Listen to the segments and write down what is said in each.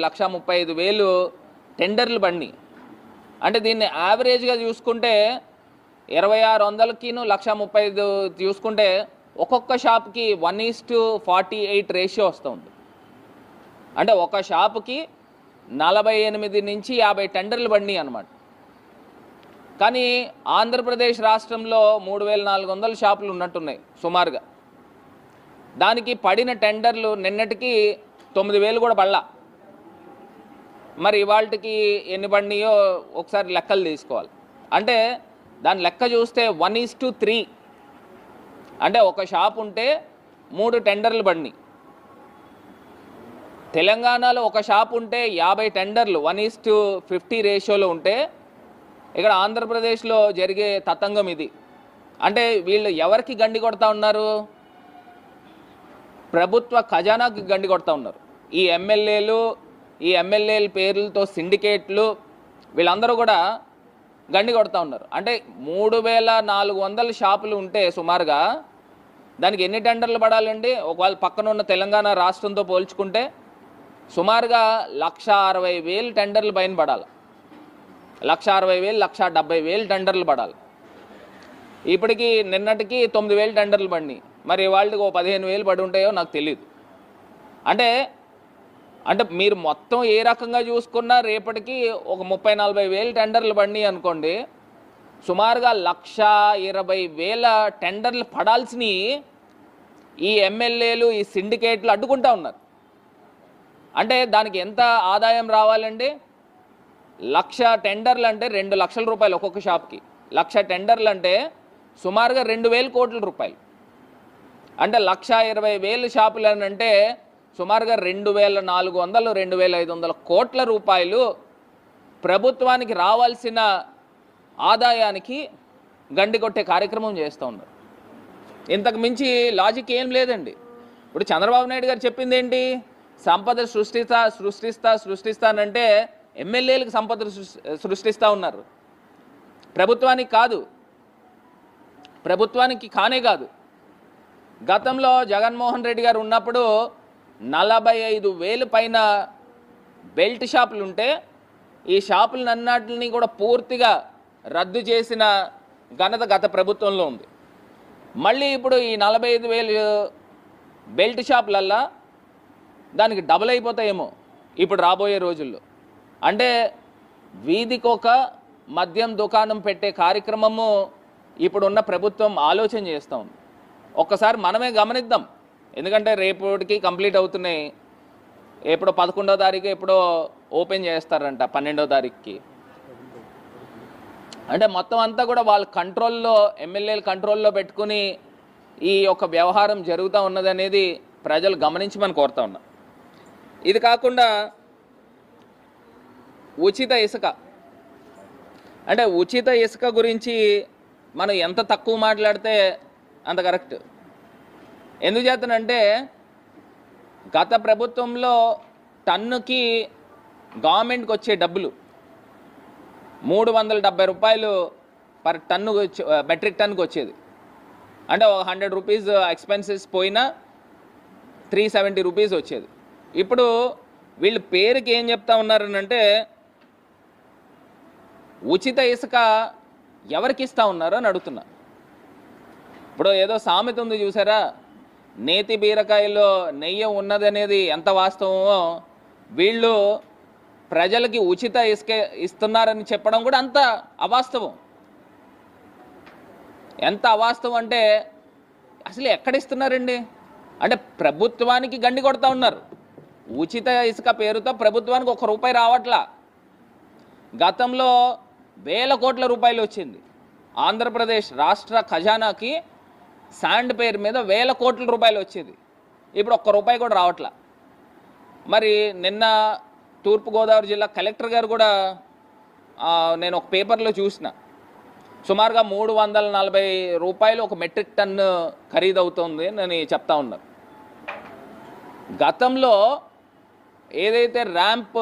1,35,000 టెండర్లు బండి. అంటే దీన్ని యావరేజ్గా చూసుకుంటే 2600కిను 1,35,000 చూసుకుంటే ఒక్కొక్క షాప్కి 1:48 రేషియో వస్తుంది. అంటే ఒక షాపుకి 48 నుంచి 50 టెండర్లు బండి అన్నమాట. కానీ ఆంధ్రప్రదేశ్ రాష్ట్రంలో 3,400 షాపులు ఉన్నట్టున్నాయి సుమారుగా. దానికి పడిన టెండర్లు నిన్నటికి 9,000 కూడా పడలా. మరి ఇవాళకి ఎన్ని పడినాయో ఒకసారి లెక్కలు తీసుకోవాలి. అంటే దాని లెక్క చూస్తే 1:3, అంటే ఒక షాప్ ఉంటే 3 టెండర్లు పడినాయి. తెలంగాణలో ఒక షాప్ ఉంటే 50 టెండర్లు 1:50 రేషియోలో ఉంటే ఇక్కడ ఆంధ్రప్రదేశ్లో జరిగే తతంగం ఇది. అంటే వీళ్ళు ఎవరికి గండి కొడతా ఉన్నారు? ప్రభుత్వ ఖజానాకి గండి కొడతా ఉన్నారు. ఈ ఎమ్మెల్యేల పేర్లతో సిండికేట్లు వీళ్ళందరూ కూడా గండి కొడతా ఉన్నారు. అంటే 3,400 షాపులు ఉంటే సుమారుగా దానికి ఎన్ని టెండర్లు పడాలండి? ఒకవేళ పక్కన ఉన్న తెలంగాణ రాష్ట్రంతో పోల్చుకుంటే సుమారుగా 1,60,000 టెండర్లు పైన పడాలి. 1,60,000, 1,70,000 టెండర్లు పడాలి. ఇప్పటికి నిన్నటికి 9,000 టెండర్లు పడినాయి. మరి వాళ్ళకి 15,000 పడి ఉంటాయో నాకు తెలియదు. అంటే మీరు మొత్తం ఏ రకంగా చూసుకున్నా రేపటికి ఒక 30,000-40,000 టెండర్లు పడినాయి అనుకోండి. సుమారుగా 1,20,000 టెండర్లు పడాల్సినవి ఈ ఎమ్మెల్యేలు, ఈ సిండికేట్లు అడ్డుకుంటా ఉన్నారు. అంటే దానికి ఎంత ఆదాయం రావాలండి? 1,00,000 టెండర్లు అంటే 2 లక్షల రూపాయలు ఒక్కొక్క షాప్కి. 1,00,000 టెండర్లు అంటే సుమారుగా 2,000 కోట్ల రూపాయలు. అంటే 1,20,000 షాపులు అని అంటే సుమారుగా 2,400, 2,500 కోట్ల రూపాయలు ప్రభుత్వానికి రావాల్సిన ఆదాయానికి గండి కొట్టే కార్యక్రమం చేస్తూ ఉన్నారు. ఇంతకు మించి లాజిక్ ఏం లేదండి. ఇప్పుడు చంద్రబాబు నాయుడు గారు చెప్పింది ఏంటి? సంపద సృష్టిస్తానంటే ఎమ్మెల్యేలకు సంపద సృష్టిస్తూ ఉన్నారు, ప్రభుత్వానికి కాదు. ప్రభుత్వానికి కానే కాదు. గతంలో జగన్మోహన్ రెడ్డి గారు ఉన్నప్పుడు 45,000 పైన బెల్ట్ షాపులు ఉంటే ఈ షాపులన్నిటిని కూడా పూర్తిగా రద్దు చేసిన ఘనత గత ప్రభుత్వంలో ఉంది. మళ్ళీ ఇప్పుడు ఈ 45,000 బెల్ట్ షాపులల్లా దానికి డబుల్ అయిపోతాయేమో ఇప్పుడు రాబోయే రోజుల్లో. అంటే వీధికొక మద్యం దుకాణం పెట్టే కార్యక్రమము ఇప్పుడున్న ప్రభుత్వం ఆలోచన చేస్తూ ఉంది. ఒక్కసారి మనమే గమనిద్దాం. ఎందుకంటే రేపటికి కంప్లీట్ అవుతున్నాయి. ఎప్పుడో 11వ తారీఖు ఎప్పుడో ఓపెన్ చేస్తారంట, 12వ తారీఖుకి. అంటే మొత్తం అంతా కూడా వాళ్ళ కంట్రోల్లో, ఎమ్మెల్యేల కంట్రోల్లో పెట్టుకుని ఈ యొక్క వ్యవహారం జరుగుతూ ఉన్నదనేది ప్రజలు గమనించమని కోరుతా ఉన్నా. ఇది కాకుండా ఉచిత ఇసుక, అంటే ఉచిత ఇసుక గురించి మనం ఎంత తక్కువ మాట్లాడితే అంత కరెక్ట్. ఎందుచేతనంటే గత ప్రభుత్వంలో టన్నుకి గవర్నమెంట్కి వచ్చే డబ్బులు 370 రూపాయలు పర్ టన్ను, మెట్రిక్ టన్నుకి వచ్చేది. అంటే ఒక 100 రూపీస్ ఎక్స్పెన్సెస్ పోయినా 370 రూపీస్ వచ్చేది. ఇప్పుడు వీళ్ళు పేరుకి ఏం చెప్తా ఉన్నారనంటే ఉచిత ఇసుక ఎవరికి ఇస్తూ ఉన్నారో అని అడుగుతున్నా. ఇప్పుడు ఏదో సామెత ఉంది చూసారా, నేతి బీరకాయలో నెయ్యి ఉన్నదనేది ఎంత వాస్తవమో వీళ్ళు ప్రజలకి ఉచిత ఇసుక ఇస్తున్నారని చెప్పడం కూడా అంత అవాస్తవం. ఎంత అవాస్తవం అంటే అసలు ఎక్కడ ఇస్తున్నారండి? అంటే ప్రభుత్వానికి గండి కొడతా ఉన్నారు. ఉచిత ఇసుక పేరుతో ప్రభుత్వానికి 1 రూపాయి రావట్లా. గతంలో 1,000 కోట్ల రూపాయలు వచ్చింది ఆంధ్రప్రదేశ్ రాష్ట్ర ఖజానాకి. శాండ్ పేరు మీద 1,000 కోట్ల రూపాయలు వచ్చేది. ఇప్పుడు 1 రూపాయి కూడా రావట్లా. మరి నిన్న తూర్పుగోదావరి జిల్లా కలెక్టర్ గారు కూడా నేను ఒక పేపర్లో చూసిన, సుమారుగా 340 రూపాయలు ఒక మెట్రిక్ టన్ను ఖరీదవుతుంది అని చెప్తా ఉన్నారు. గతంలో ఏదైతే ర్యాంప్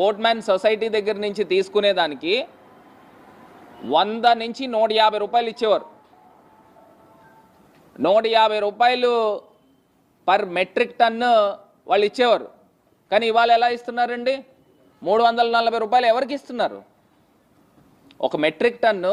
బోట్మ్యాన్ సొసైటీ దగ్గర నుంచి తీసుకునేదానికి 100 నుంచి 150 రూపాయలు ఇచ్చేవారు. 150 రూపాయలు పర్ మెట్రిక్ టన్ను వాళ్ళు ఇచ్చేవారు. కానీ ఇవాళ ఎలా ఇస్తున్నారండి? 340 రూపాయలు ఎవరికి ఇస్తున్నారు? ఒక మెట్రిక్ టన్ను